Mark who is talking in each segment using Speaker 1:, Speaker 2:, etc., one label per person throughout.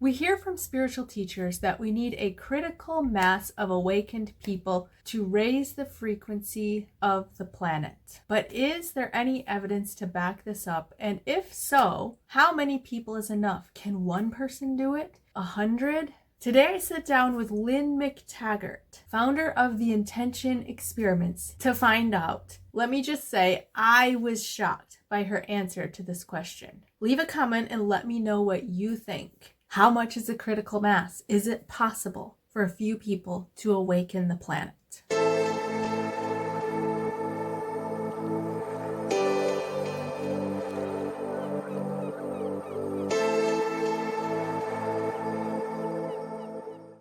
Speaker 1: We hear from spiritual teachers that we need a critical mass of awakened people to raise the frequency of the planet. But is there any evidence to back this up? And if so, how many people is enough? Can one person do it? 100? Today I sit down with Lynne McTaggart, founder of the Intention Experiments, to find out. Let me just say, I was shocked by her answer to this question. Leave a comment and let me know what you think. How much is a critical mass? Is it possible for a few people to awaken the planet?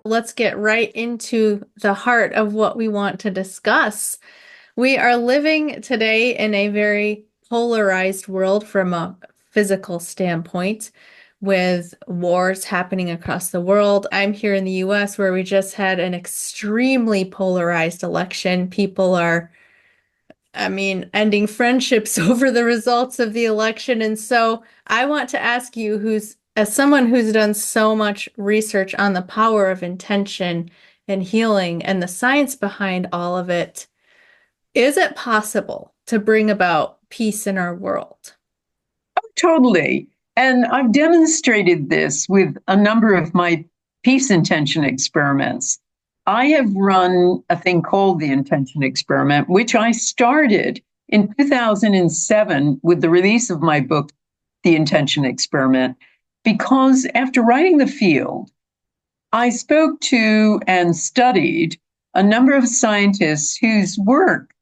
Speaker 1: Let's get right into the heart of what we want to discuss. We are living today in a very polarized world from a physical standpoint, with wars happening across the world. I'm here in the US where we just had an extremely polarized election. People are, ending friendships over the results of the election. And so I want to ask you, as someone who's done so much research on the power of intention and healing and the science behind all of it, is it possible to bring about peace in our world?
Speaker 2: Oh, totally. And I've demonstrated this with a number of my peace intention experiments. I have run a thing called the Intention Experiment, which I started in 2007 with the release of my book, The Intention Experiment, because after writing The Field, I spoke to and studied a number of scientists whose work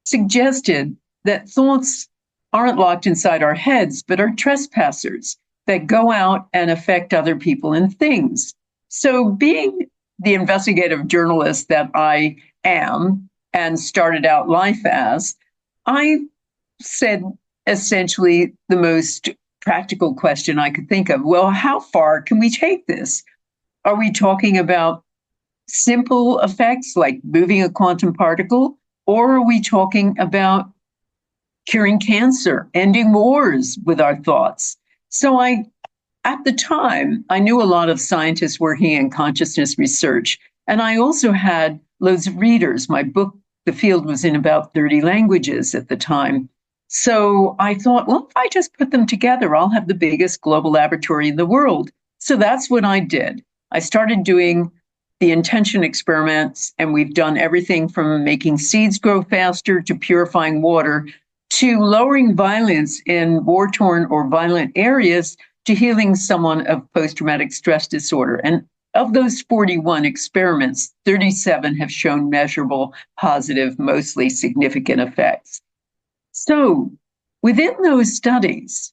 Speaker 2: suggested that thoughts aren't locked inside our heads, but are trespassers that go out and affect other people and things. So being the investigative journalist that I am and started out life as, I said essentially the most practical question I could think of. Well, how far can we take this? Are we talking about simple effects like moving a quantum particle? Or are we talking about curing cancer, ending wars with our thoughts? So at the time, I knew a lot of scientists working in consciousness research, and I also had loads of readers. My book, The Field, was in about 30 languages at the time. So I thought, well, if I just put them together, I'll have the biggest global laboratory in the world. So that's what I did. I started doing the intention experiments, and we've done everything from making seeds grow faster to purifying water to lowering violence in war-torn or violent areas to healing someone of post-traumatic stress disorder. And of those 41 experiments, 37 have shown measurable, positive, mostly significant effects. So within those studies,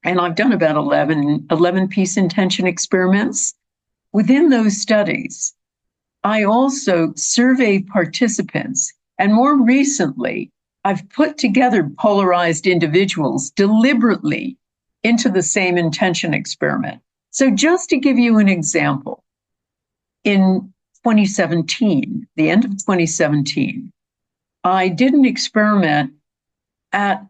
Speaker 2: and I've done about 11 peace intention experiments, within those studies, I also survey participants, and more recently, I've put together polarized individuals deliberately into the same intention experiment. So just to give you an example, in 2017, the end of 2017, I did an experiment at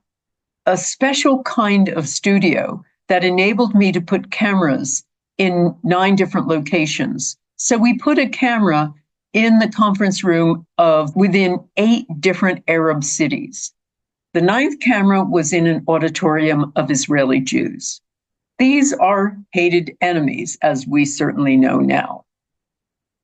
Speaker 2: a special kind of studio that enabled me to put cameras in 9 different locations. So we put a camera in the conference room of within 8 different Arab cities. The 9th camera was in an auditorium of Israeli Jews. These are hated enemies, as we certainly know now.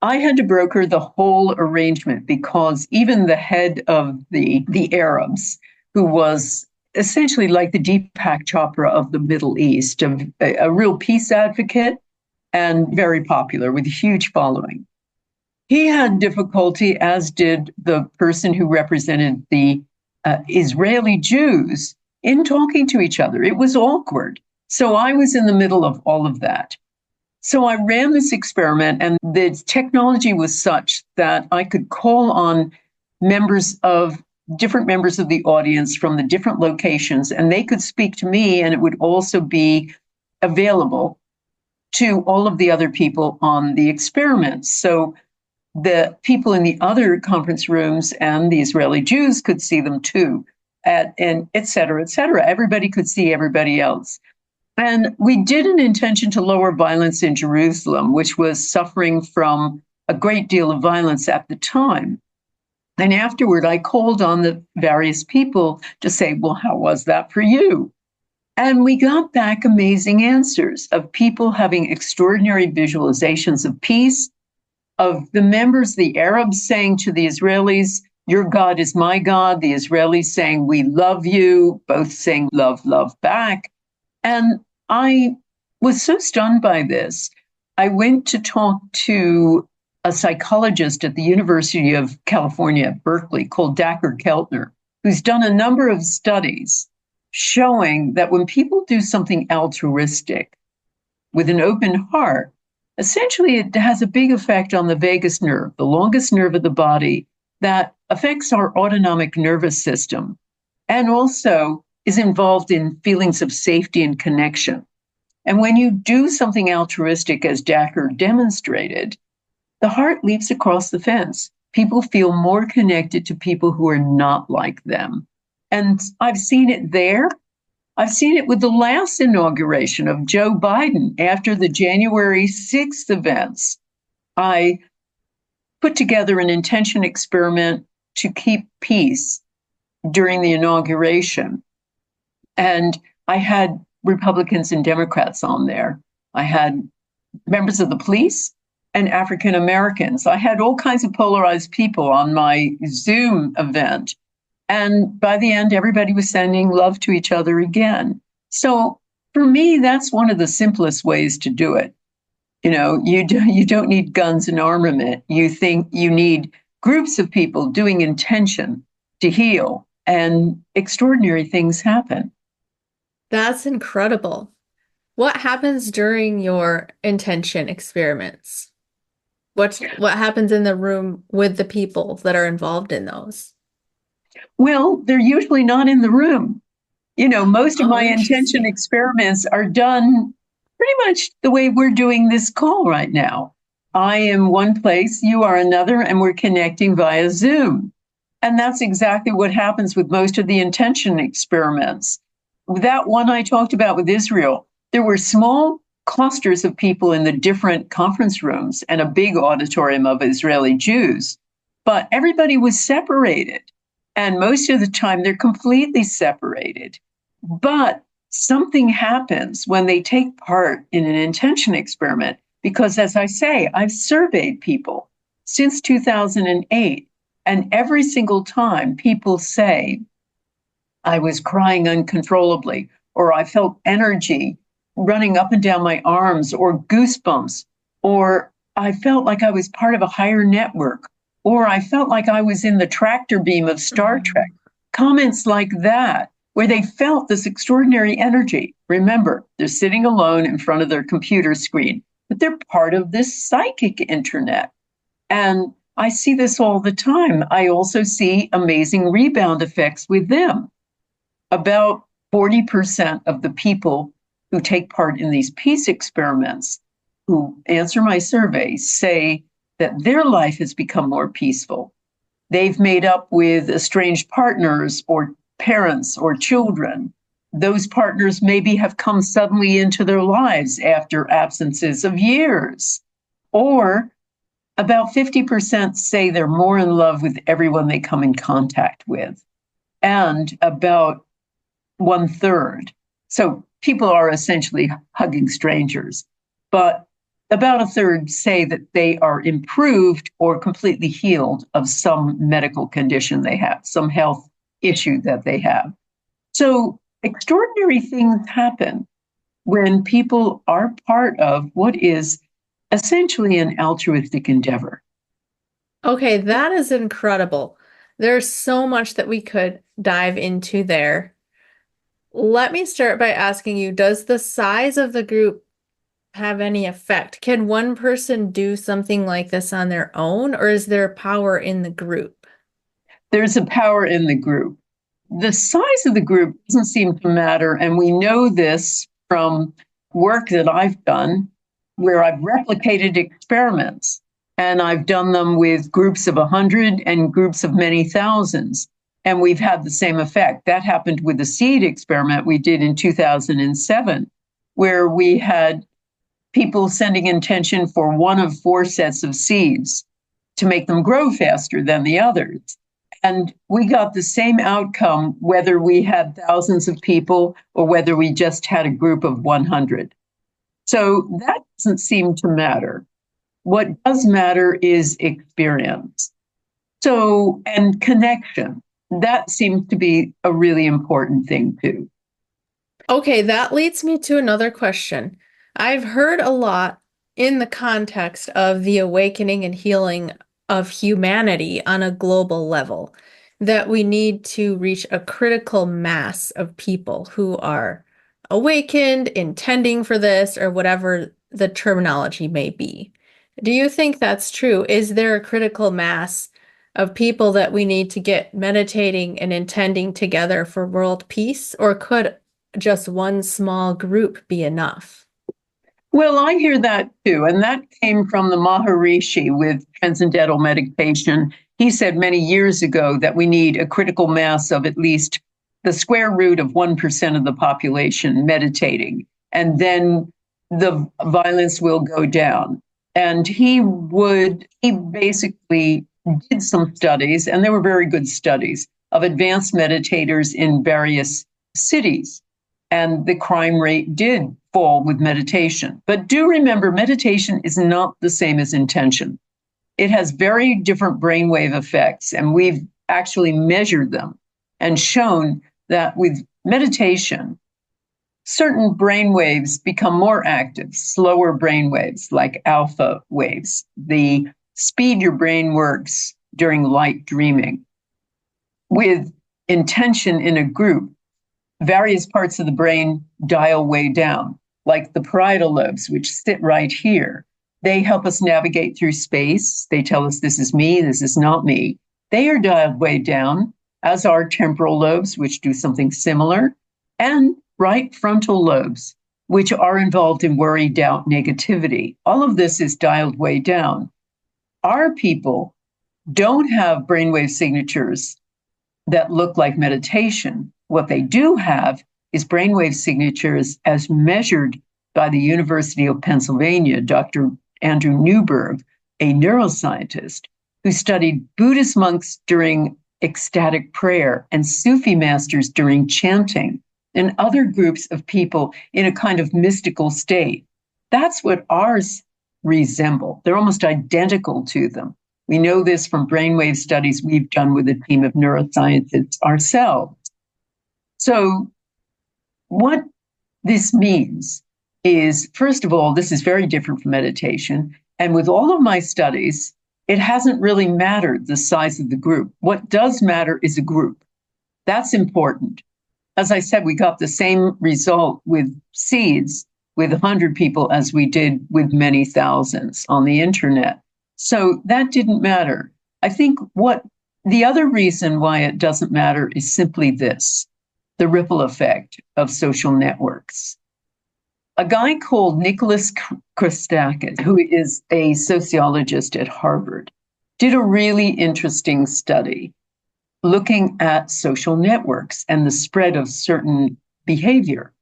Speaker 2: I had to broker the whole arrangement because even the head of the Arabs, who was essentially like the Deepak Chopra of the Middle East, a real peace advocate and very popular with a huge following, he had difficulty, as did the person who represented the Israeli Jews, in talking to each other. It was awkward. So I was in the middle of all of that. So I ran this experiment, and the technology was such that I could call on different members of the audience from the different locations, and they could speak to me, and it would also be available to all of the other people on the experiment. So the people in the other conference rooms and the Israeli Jews could see them too, and et cetera, et cetera. Everybody could see everybody else. And we did an intention to lower violence in Jerusalem, which was suffering from a great deal of violence at the time. And afterward, I called on the various people to say, well, how was that for you? And we got back amazing answers of people having extraordinary visualizations of peace, of the members, the Arabs saying to the Israelis, your God is my God, the Israelis saying, we love you, both saying love, love back. And I was so stunned by this. I went to talk to a psychologist at the University of California at Berkeley called Dacher Keltner, who's done a number of studies showing that when people do something altruistic with an open heart, essentially it has a big effect on the vagus nerve, the longest nerve of the body that affects our autonomic nervous system and also is involved in feelings of safety and connection. And when you do something altruistic, as Dacher demonstrated, the heart leaps across the fence. People feel more connected to people who are not like them. And I've seen it there. I've seen it with the last inauguration of Joe Biden after the January 6th events. I put together an intention experiment to keep peace during the inauguration. And I had Republicans and Democrats on there. I had members of the police and African Americans. I had all kinds of polarized people on my Zoom event. And by the end, everybody was sending love to each other again. So for me, that's one of the simplest ways to do it. You don't need guns and armament. You think you need groups of people doing intention to heal, and extraordinary things happen.
Speaker 1: That's incredible. What happens during your intention experiments? What happens in the room with the people that are involved in those?
Speaker 2: Well, they're usually not in the room. Most of
Speaker 1: Oh,
Speaker 2: my intention
Speaker 1: interesting.
Speaker 2: experiments are done pretty much the way we're doing this call right now. I am one place, you are another, and we're connecting via Zoom. And that's exactly what happens with most of the intention experiments. That one I talked about with Israel, there were small clusters of people in the different conference rooms and a big auditorium of Israeli Jews, but everybody was separated. And most of the time, they're completely separated. But something happens when they take part in an intention experiment, because as I say, I've surveyed people since 2008. And every single time people say, I was crying uncontrollably, or I felt energy running up and down my arms, or goosebumps, or I felt like I was part of a higher network, or I felt like I was in the tractor beam of Star Trek. Comments like that, where they felt this extraordinary energy. Remember, they're sitting alone in front of their computer screen, but they're part of this psychic internet. And I see this all the time. I also see amazing rebound effects with them. About 40% of the people who take part in these peace experiments, who answer my survey, say that their life has become more peaceful. They've made up with estranged partners or parents or children. Those partners maybe have come suddenly into their lives after absences of years. Or about 50% say they're more in love with everyone they come in contact with. And about one third. So people are essentially hugging strangers, but about a third say that they are improved or completely healed of some medical condition they have, some health issue that they have. So extraordinary things happen when people are part of what is essentially an altruistic endeavor.
Speaker 1: Okay, that is incredible. There's so much that we could dive into there. Let me start by asking you, does the size of the group have any effect? Can one person do something like this on their own, or is there power in the group?
Speaker 2: There's a power in the group. The size of the group doesn't seem to matter. And we know this from work that I've done where I've replicated experiments and I've done them with groups of 100 and groups of many thousands. And we've had the same effect. That happened with the seed experiment we did in 2007. where we had people sending intention for one of four sets of seeds to make them grow faster than the others. And we got the same outcome whether we had thousands of people or whether we just had a group of 100. So that doesn't seem to matter. What does matter is experience. So, and connection. That seems to be a really important thing too.
Speaker 1: Okay, that leads me to another question. I've heard a lot in the context of the awakening and healing of humanity on a global level that we need to reach a critical mass of people who are awakened, intending for this, or whatever the terminology may be. Do you think that's true? Is there a critical mass of people that we need to get meditating and intending together for world peace, or could just one small group be enough?
Speaker 2: Well, I hear that too. And that came from the Maharishi with transcendental meditation. He said many years ago that we need a critical mass of at least the square root of 1% of the population meditating. And then the violence will go down. And he basically did some studies, and they were very good studies, of advanced meditators in various cities. And the crime rate did fall with meditation. But do remember, meditation is not the same as intention. It has very different brainwave effects, and we've actually measured them and shown that with meditation, certain brain waves become more active, slower brain waves like alpha waves, the speed your brain works during light dreaming. With intention in a group, various parts of the brain dial way down, like the parietal lobes, which sit right here. They help us navigate through space. They tell us this is me, this is not me. They are dialed way down, as are temporal lobes, which do something similar, and right frontal lobes, which are involved in worry, doubt, negativity. All of this is dialed way down. Our people don't have brainwave signatures that look like meditation. What they do have is brainwave signatures as measured by the University of Pennsylvania, Dr. Andrew Newberg, a neuroscientist who studied Buddhist monks during ecstatic prayer and Sufi masters during chanting and other groups of people in a kind of mystical state. That's what ours resemble. They're almost identical to them. We know this from brainwave studies we've done with a team of neuroscientists ourselves. So what this means is, first of all, this is very different from meditation. And with all of my studies, it hasn't really mattered the size of the group. What does matter is a group. That's important. As I said, we got the same result with seeds with 100 people as we did with many thousands on the internet. So that didn't matter. I think what the other reason why it doesn't matter is simply this: the ripple effect of social networks. A guy called Nicholas Christakis, who is a sociologist at Harvard, did a really interesting study looking at social networks and the spread of certain behavior.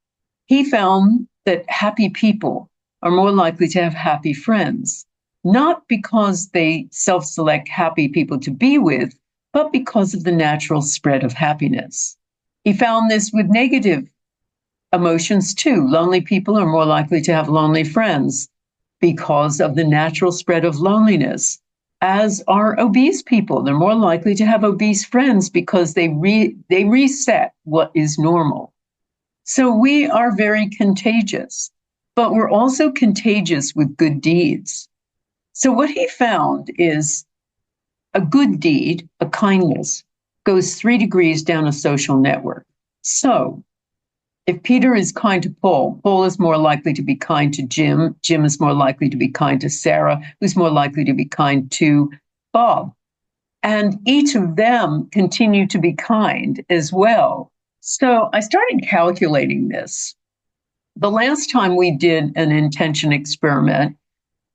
Speaker 2: He found that happy people are more likely to have happy friends, not because they self-select happy people to be with, but because of the natural spread of happiness. He found this with negative emotions too. Lonely people are more likely to have lonely friends because of the natural spread of loneliness, as are obese people. They're more likely to have obese friends because they reset what is normal. So we are very contagious, but we're also contagious with good deeds. So what he found is a good deed, a kindness, goes 3 degrees down a social network. So if Peter is kind to Paul, Paul is more likely to be kind to Jim. Jim is more likely to be kind to Sarah, who's more likely to be kind to Bob. And each of them continue to be kind as well. So I started calculating this. The last time we did an intention experiment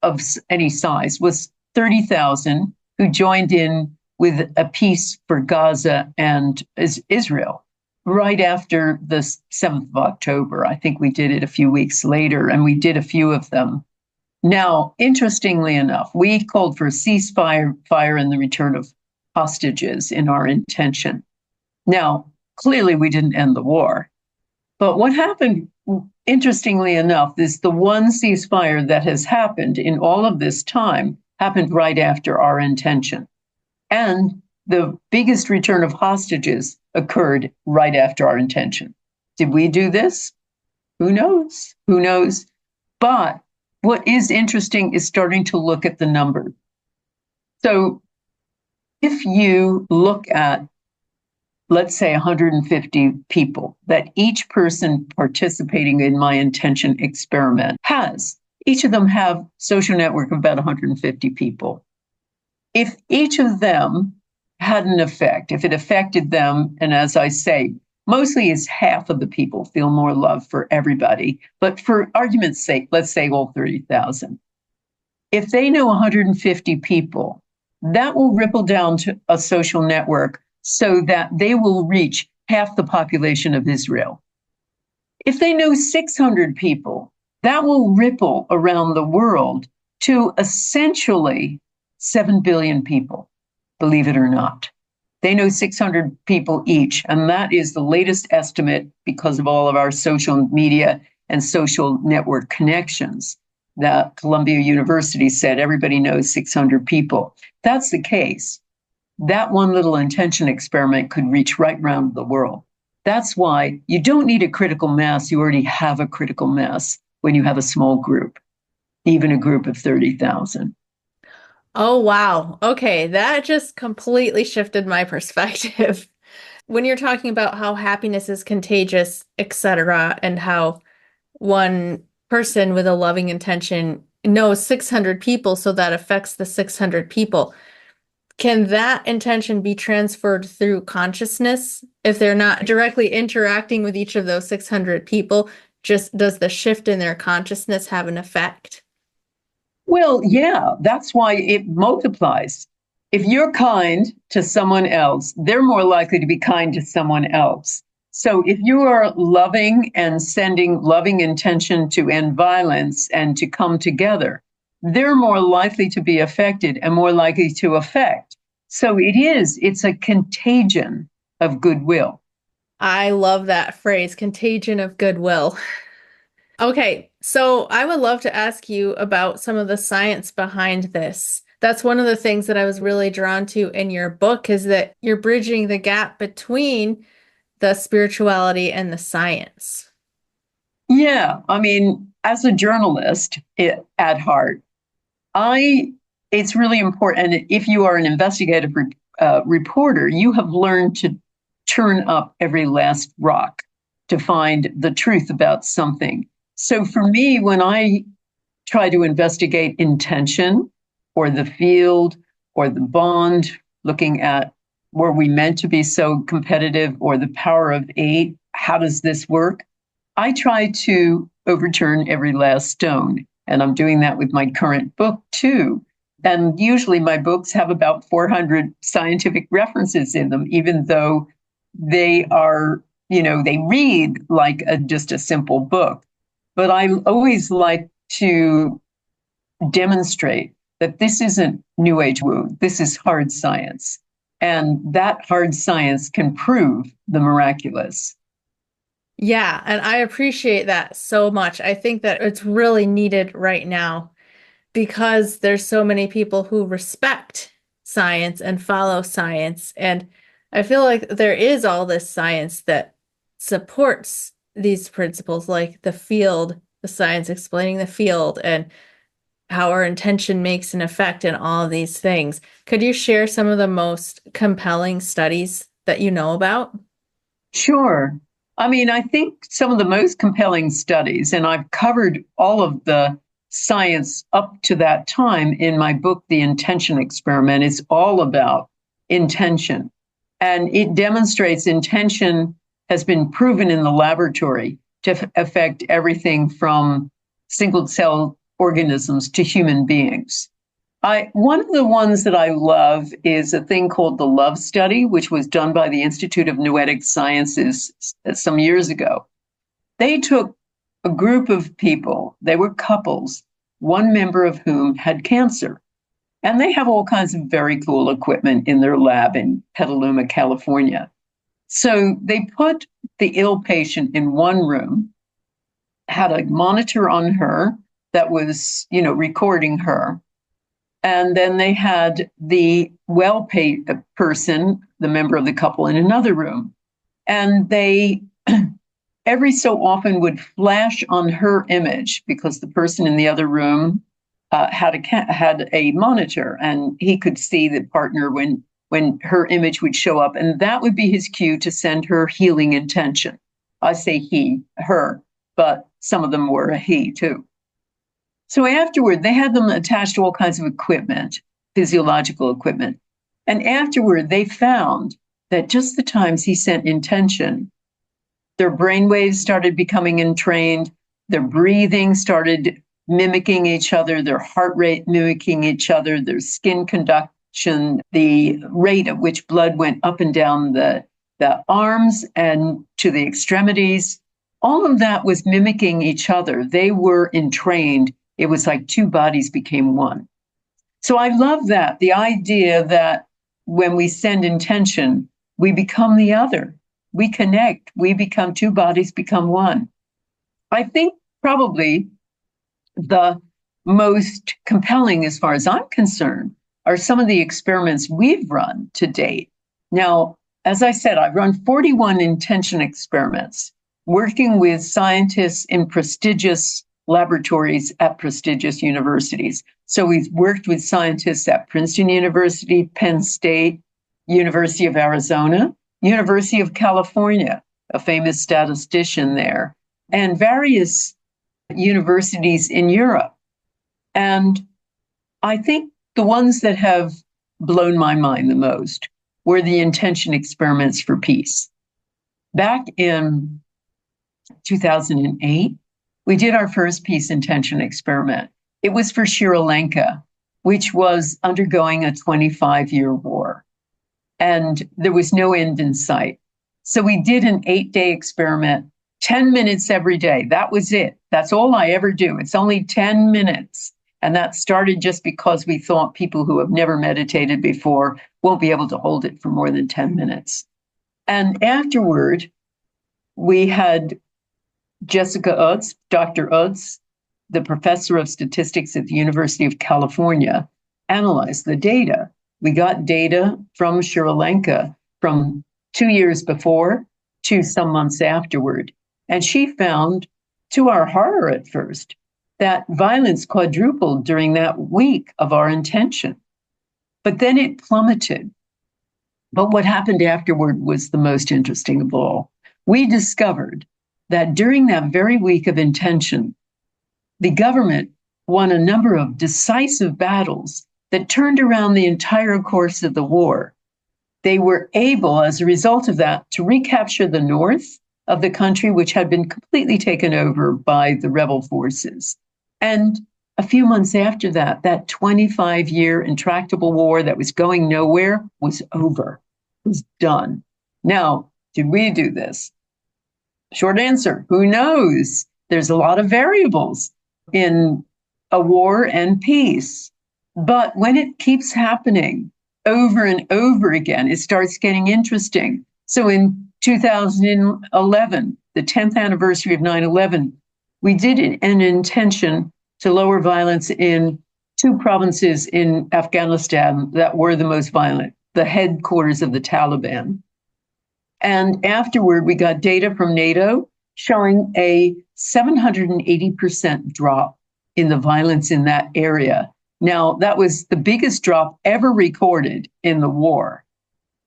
Speaker 2: of any size was 30,000 who joined in with a peace for Gaza and Israel. right after the 7th of October. I think we did it a few weeks later, and we did a few of them. Now, interestingly enough, we called for a ceasefire and the return of hostages in our intention. Now, clearly, we didn't end the war. But what happened, interestingly enough, is the one ceasefire that has happened in all of this time happened right after our intention. And the biggest return of hostages occurred right after our intention. Did we do this? Who knows? Who knows? But what is interesting is starting to look at the number. So if you look at, let's say, 150 people that each person participating in my intention experiment has, each of them have social network of about 150 people. If each of them had an effect, if it affected them, and as I say, mostly is half of the people feel more love for everybody, but for argument's sake, let's say all 30,000. If they know 150 people, that will ripple down to a social network so that they will reach half the population of Israel. If they know 600 people, that will ripple around the world to essentially 7 billion people, believe it or not. They know 600 people each, and that is the latest estimate because of all of our social media and social network connections. That Columbia University said everybody knows 600 people. If that's the case, that one little intention experiment could reach right around the world. That's why you don't need a critical mass. You already have a critical mass when you have a small group, even a group of 30,000.
Speaker 1: Oh, wow. Okay, that just completely shifted my perspective. When you're talking about how happiness is contagious, etc., and how one person with a loving intention knows 600 people, so that affects the 600 people. Can that intention be transferred through consciousness if they're not directly interacting with each of those 600 people? Just does the shift in their consciousness have an effect?
Speaker 2: Well, yeah, that's why it multiplies. If you're kind to someone else, they're more likely to be kind to someone else. So if you are loving and sending loving intention to end violence and to come together, they're more likely to be affected and more likely to affect. So it's a contagion of goodwill.
Speaker 1: I love that phrase, contagion of goodwill. Okay, so I would love to ask you about some of the science behind this. That's one of the things that I was really drawn to in your book is that you're bridging the gap between the spirituality and the science.
Speaker 2: Yeah, I mean, as a journalist at heart, I it's really important. And if you are an investigative reporter, you have learned to turn up every last rock to find the truth about something. So for me, when I try to investigate intention or the field or the bond, looking at were we meant to be so competitive or the power of eight, how does this work? I try to overturn every last stone. And I'm doing that with my current book too. And usually my books have about 400 scientific references in them, even though they are, they read like just a simple book. But I always like to demonstrate that this isn't New Age woo. This is hard science. And that hard science can prove the miraculous.
Speaker 1: Yeah, and I appreciate that so much. I think that it's really needed right now because there's so many people who respect science and follow science. And I feel like there is all this science that supports these principles, like the field, the science explaining the field, and how our intention makes an effect in all of these things. Could you share some of the most compelling studies that you know about?
Speaker 2: Sure. I mean, I think some of the most compelling studies, and I've covered all of the science up to that time in my book, The Intention Experiment, is all about intention. And it demonstrates intention has been proven in the laboratory to affect everything from single cell organisms to human beings. One of the ones that I love is a thing called the Love Study, which was done by the Institute of Noetic Sciences some years ago. They took a group of people, they were couples, one member of whom had cancer. And they have all kinds of very cool equipment in their lab in Petaluma, California. So they put the ill patient in one room, had a monitor on her that was, recording her. And then they had the well-paid person, the member of the couple, in another room. And they every so often would flash on her image because the person in the other room had a monitor, and he could see the partner when her image would show up, and that would be his cue to send her healing intention. I say he, her, but some of them were a he too. So afterward, they had them attached to all kinds of equipment, physiological equipment. And afterward, they found that just the times he sent intention, their brainwaves started becoming entrained, their breathing started mimicking each other, their heart rate mimicking each other, their skin conduction, the rate at which blood went up and down the arms and to the extremities. All of that was mimicking each other. They were entrained. It was like two bodies became one. So I love that, the idea that when we send intention, we become the other. We connect, we become two bodies, become one. I think probably the most compelling, as far as I'm concerned, are some of the experiments we've run to date. Now, as I said, I've run 41 intention experiments, working with scientists in prestigious laboratories at prestigious universities. So we've worked with scientists at Princeton University, Penn State, University of Arizona, University of California, a famous statistician there, and various universities in Europe. And I think the ones that have blown my mind the most were the intention experiments for peace. Back in 2008, we did our first peace intention experiment. It was for Sri Lanka, which was undergoing a 25-year war. And there was no end in sight. So we did an 8-day experiment, 10 minutes every day. That was it. That's all I ever do. It's only 10 minutes. And that started just because we thought people who have never meditated before won't be able to hold it for more than 10 minutes. And afterward, we had Jessica Utz, Dr. Utz, the professor of statistics at the University of California, analyze the data. We got data from Sri Lanka from 2 years before to some months afterward. And she found, to our horror at first, that violence quadrupled during that week of our intention. But then it plummeted. But what happened afterward was the most interesting of all. We discovered that during that very week of intention, the government won a number of decisive battles that turned around the entire course of the war. They were able, as a result of that, to recapture the north of the country, which had been completely taken over by the rebel forces. And a few months after that, that 25-year intractable war that was going nowhere was over, was done. Now, did we do this? Short answer, who knows? There's a lot of variables in a war and peace. But when it keeps happening over and over again, it starts getting interesting. So in 2011, the 10th anniversary of 9/11, we did an intention to lower violence in 2 provinces in Afghanistan that were the most violent, the headquarters of the Taliban. And afterward, we got data from NATO showing a 780% drop in the violence in that area. Now, that was the biggest drop ever recorded in the war.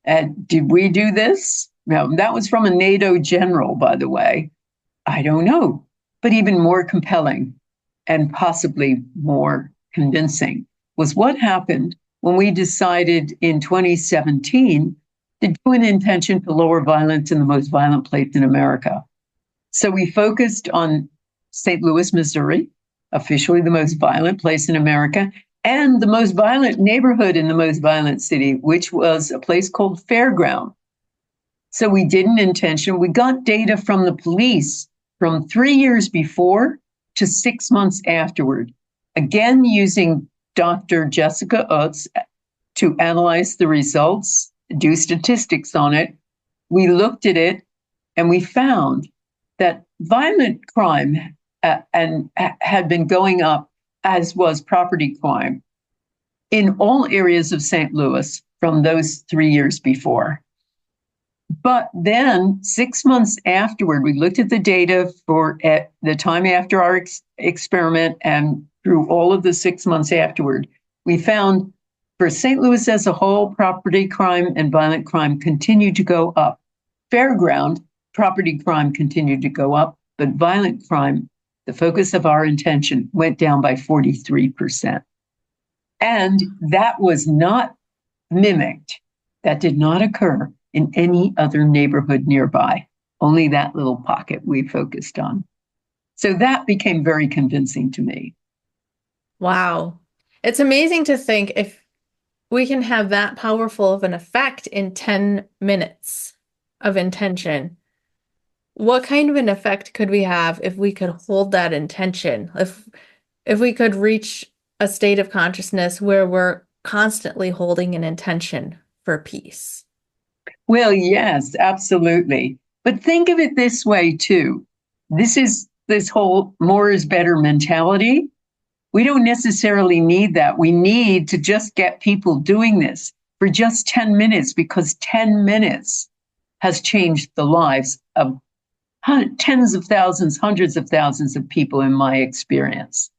Speaker 2: And did we do this? No, that was from a NATO general, by the way. I don't know. But even more compelling and possibly more convincing was what happened when we decided in 2017 to do an intention to lower violence in the most violent place in America. So we focused on St. Louis, Missouri, officially the most violent place in America, and the most violent neighborhood in the most violent city, which was a place called Fairground. So we did an intention. We got data from the police from 3 years before to 6 months afterward, again using Dr. Jessica Utz to analyze the results, do statistics on it. We looked at it and we found that violent crime and had been going up, as was property crime, in all areas of St. Louis from those 3 years before. But then 6 months afterward, we looked at the data for at the time after our experiment and through all of the 6 months afterward, we found for St. Louis as a whole, property crime and violent crime continued to go up. Fairground, property crime continued to go up, but violent crime, the focus of our intention, went down by 43%. And that was not mimicked. That did not occur in any other neighborhood nearby, only that little pocket we focused on. So that became very convincing to me.
Speaker 1: Wow. It's amazing to think if we can have that powerful of an effect in 10 minutes of intention. What kind of an effect could we have if we could hold that intention? If we could reach a state of consciousness where we're constantly holding an intention for peace.
Speaker 2: Well, yes, absolutely. But think of it this way, too. This is this whole more is better mentality. We don't necessarily need that. We need to just get people doing this for just 10 minutes because 10 minutes has changed the lives of tens of thousands, hundreds of thousands of people in my experience.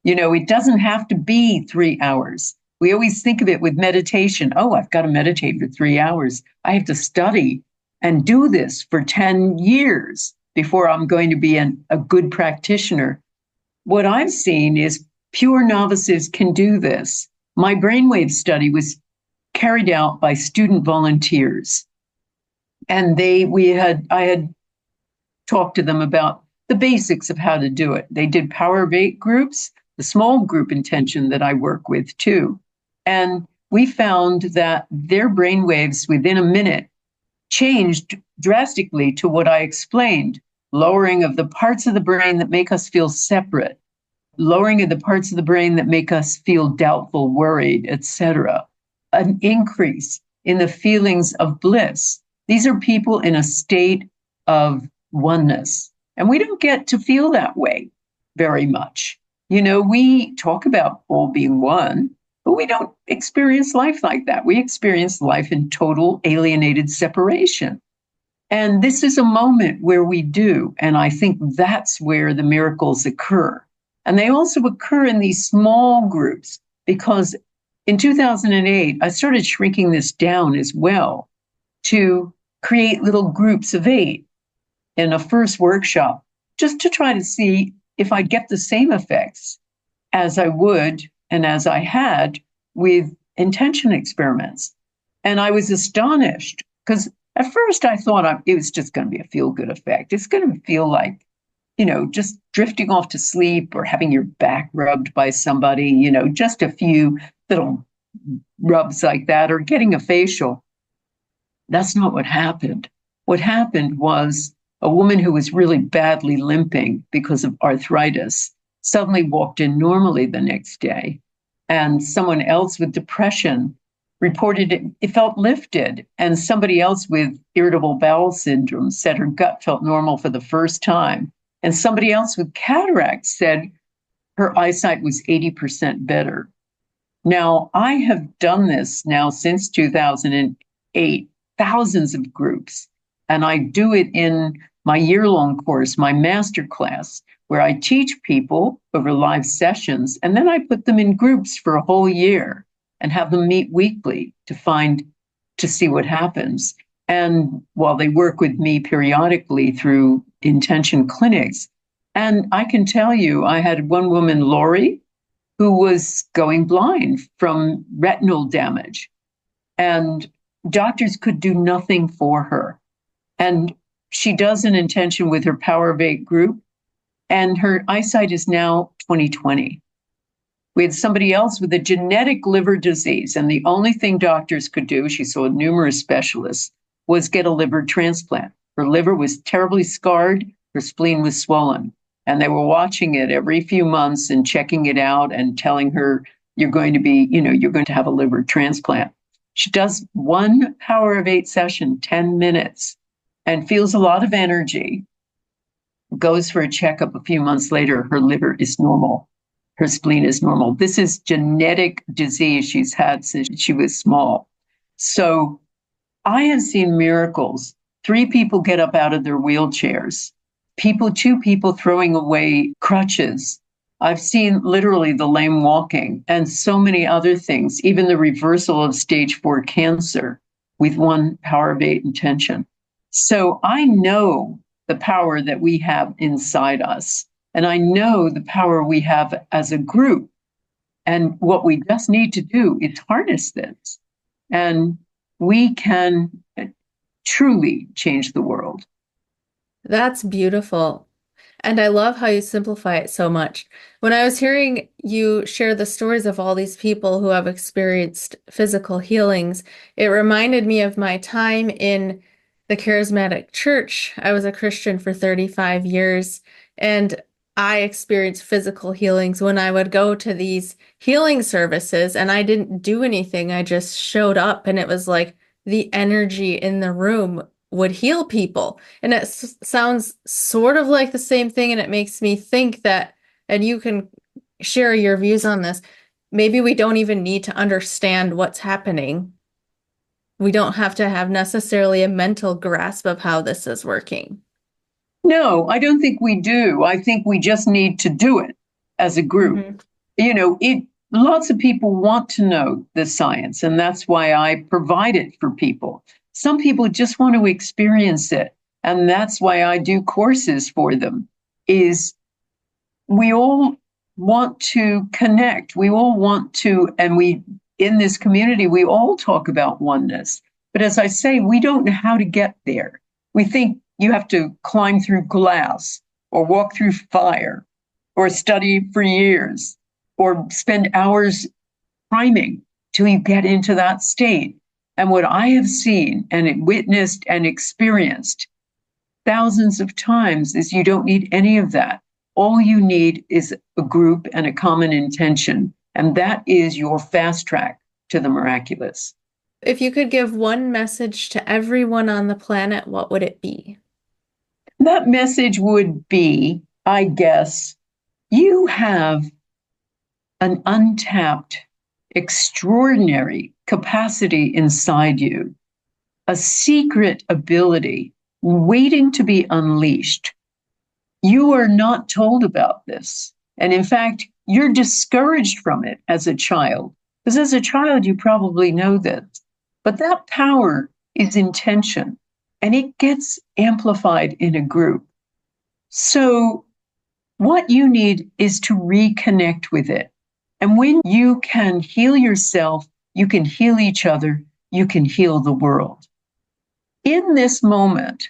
Speaker 2: You know, it doesn't have to be 3 hours. We always think of it with meditation. Oh, I've got to meditate for 3 hours. I have to study and do this for 10 years before I'm going to be a good practitioner. What I've seen is pure novices can do this. My brainwave study was carried out by student volunteers. And I had talked to them about the basics of how to do it. They did power of 8 groups, the small group intention that I work with too. And we found that their brainwaves within a minute changed drastically to what I explained, lowering of the parts of the brain that make us feel separate, lowering of the parts of the brain that make us feel doubtful, worried, etc. An increase in the feelings of bliss. These are people in a state of oneness. And we don't get to feel that way very much. You know, we talk about all being one, but we don't experience life like that. We experience life in total alienated separation. And this is a moment where we do. And I think that's where the miracles occur. And they also occur in these small groups because in 2008, I started shrinking this down as well to create little groups of 8 in a first workshop, just to try to see if I'd get the same effects as I would and as I had with intention experiments. And I was astonished because at first I thought it was just going to be a feel-good effect. It's going to feel like, you know, just drifting off to sleep or having your back rubbed by somebody, you know, just a few little rubs like that or getting a facial. That's not what happened. What happened was a woman who was really badly limping because of arthritis suddenly walked in normally the next day. And someone else with depression reported it felt lifted. And somebody else with irritable bowel syndrome said her gut felt normal for the first time. And somebody else with cataracts said her eyesight was 80% better. Now, I have done this now since 2008, thousands of groups, and I do it in my year-long course, my master class, where I teach people over live sessions, and then I put them in groups for a whole year and have them meet weekly to see what happens. And while they work with me periodically through intention clinics, and I can tell you, I had one woman, Lori, who was going blind from retinal damage, and doctors could do nothing for her. And she does an intention with her Power of 8 group, and her eyesight is now 20/20. We had somebody else with a genetic liver disease, and the only thing doctors could do, she saw numerous specialists, was get a liver transplant. Her liver was terribly scarred, her spleen was swollen, and they were watching it every few months and checking it out and telling her, you're going to be, you're going to have a liver transplant. She does one Power of Eight session, 10 minutes, and feels a lot of energy, goes for a checkup a few months later, her liver is normal. Her spleen is normal. This is genetic disease she's had since she was small. So I have seen miracles. 3 people get up out of their wheelchairs. 2 people throwing away crutches. I've seen literally the lame walking and so many other things, even the reversal of stage 4 cancer with one Power of Eight intention. So I know the power that we have inside us. And I know the power we have as a group. And what we just need to do is harness this. And we can truly change the world.
Speaker 1: That's beautiful. And I love how you simplify it so much. When I was hearing you share the stories of all these people who have experienced physical healings, it reminded me of my time in the charismatic church. I was a Christian for 35 years, and I experienced physical healings when I would go to these healing services, and I didn't do anything. I just showed up, and it was like the energy in the room would heal people. And it sounds sort of like the same thing. And it makes me think that, and you can share your views on this, maybe we don't even need to understand what's happening. We don't have to have necessarily a mental grasp of how this is working.
Speaker 2: No, I don't think we do. I think we just need to do it as a group.
Speaker 1: Mm-hmm.
Speaker 2: Lots of people want to know the science, and that's why I provide it for people. Some people just want to experience it, and that's why I do courses for them. Is we all want to connect. We all want to, and we in this community, we all talk about oneness. But as I say, we don't know how to get there. We think you have to climb through glass or walk through fire or study for years or spend hours priming till you get into that state. And what I have seen and witnessed and experienced thousands of times is you don't need any of that. All you need is a group and a common intention. And that is your fast track to the miraculous.
Speaker 1: If you could give one message to everyone on the planet, what would it be?
Speaker 2: That message would be, I guess, you have an untapped, extraordinary capacity inside you, a secret ability waiting to be unleashed. You are not told about this. And in fact, you're discouraged from it as a child, because as a child, you probably know this. But that power is intention, and it gets amplified in a group. So what you need is to reconnect with it. And when you can heal yourself, you can heal each other, you can heal the world. In this moment,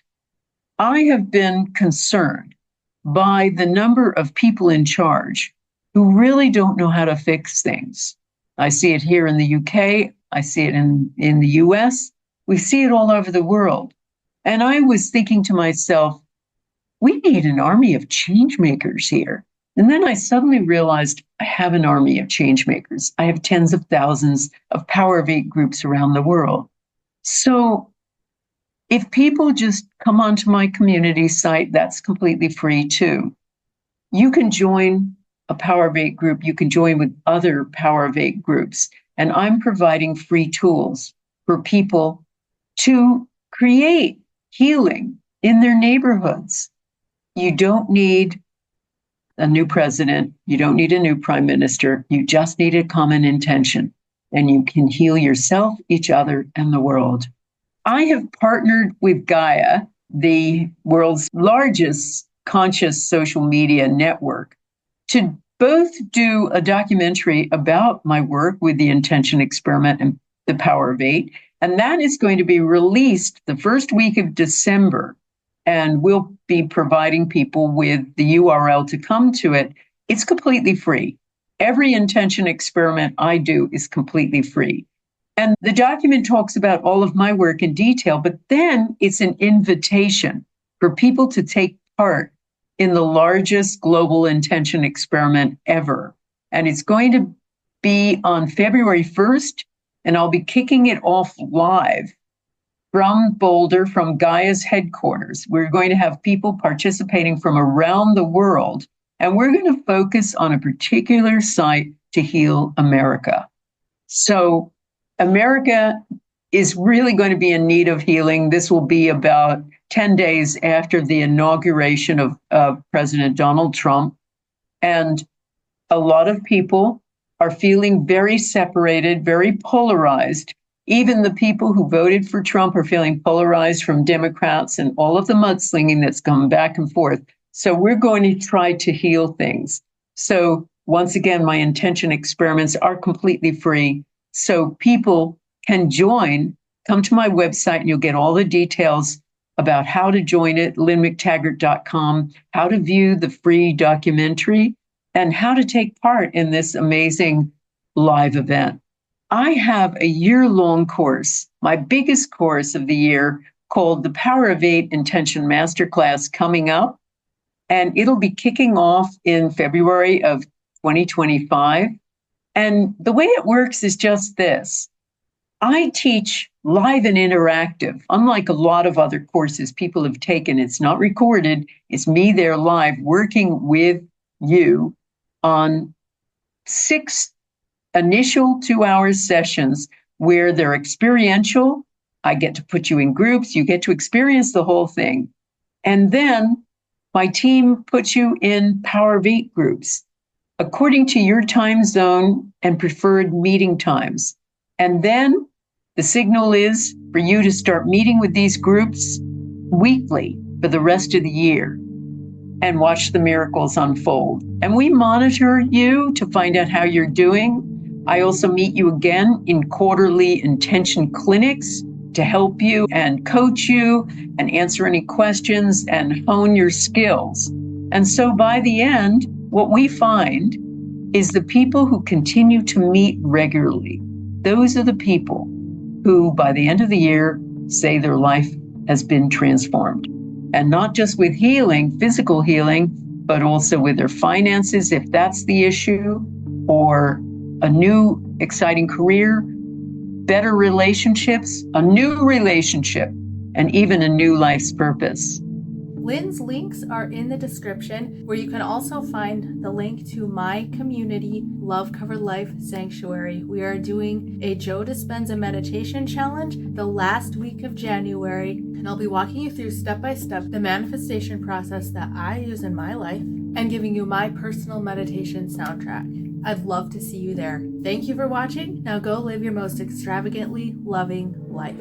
Speaker 2: I have been concerned by the number of people in charge who really don't know how to fix things. I see it here in the UK, I see it in the US, we see it all over the world. And I was thinking to myself, we need an army of change makers here. And then I suddenly realized I have an army of change makers. I have tens of thousands of Power of Eight groups around the world. So if people just come onto my community site, that's completely free too. You can join a Power of Eight group. You can join with other Power of Eight groups. And I'm providing free tools for people to create healing in their neighborhoods. You don't need a new president. You don't need a new prime minister. You just need a common intention, and you can heal yourself, each other, and the world. I have partnered with Gaia, the world's largest conscious social media network, to both do a documentary about my work with the intention experiment and the Power of Eight. And that is going to be released the first week of December. And we'll be providing people with the URL to come to it. It's completely free. Every intention experiment I do is completely free. And the document talks about all of my work in detail, but then it's an invitation for people to take part in the largest global intention experiment ever. And it's going to be on February 1st, and I'll be kicking it off live from Boulder, from Gaia's headquarters. We're going to have people participating from around the world, and we're going to focus on a particular site to heal America. So America is really going to be in need of healing. This will be about 10 days after the inauguration of President Donald Trump. And a lot of people are feeling very separated, very polarized. Even the people who voted for Trump are feeling polarized from Democrats and all of the mudslinging that's come back and forth. So we're going to try to heal things. So once again, my intention experiments are completely free. So people can join, come to my website, and you'll get all the details about how to join it, lynnmctaggart.com, how to view the free documentary, and how to take part in this amazing live event. I have a year-long course, my biggest course of the year, called the Power of Eight Intention Masterclass, coming up, and it'll be kicking off in February of 2025. And the way it works is just this. I teach live and interactive, unlike a lot of other courses people have taken. It's not recorded. It's me there live working with you on 6 initial 2-hour sessions where they're experiential. I get to put you in groups. You get to experience the whole thing. And then my team puts you in Power of Eight groups according to your time zone and preferred meeting times. And then the signal is for you to start meeting with these groups weekly for the rest of the year and watch the miracles unfold. And we monitor you to find out how you're doing. I also meet you again in quarterly intention clinics to help you and coach you and answer any questions and hone your skills. And so by the end, what we find is the people who continue to meet regularly. Those are the people who, by the end of the year, say their life has been transformed. And not just with healing, physical healing, but also with their finances, if that's the issue, or a new exciting career, better relationships, a new relationship, and even a new life's purpose.
Speaker 1: Lynne's links are in the description, where you can also find the link to my community, Love Covered Life Sanctuary. We are doing a Joe Dispenza meditation challenge the last week of January, and I'll be walking you through step by step the manifestation process that I use in my life and giving you my personal meditation soundtrack. I'd love to see you there. Thank you for watching. Now go live your most extravagantly loving life.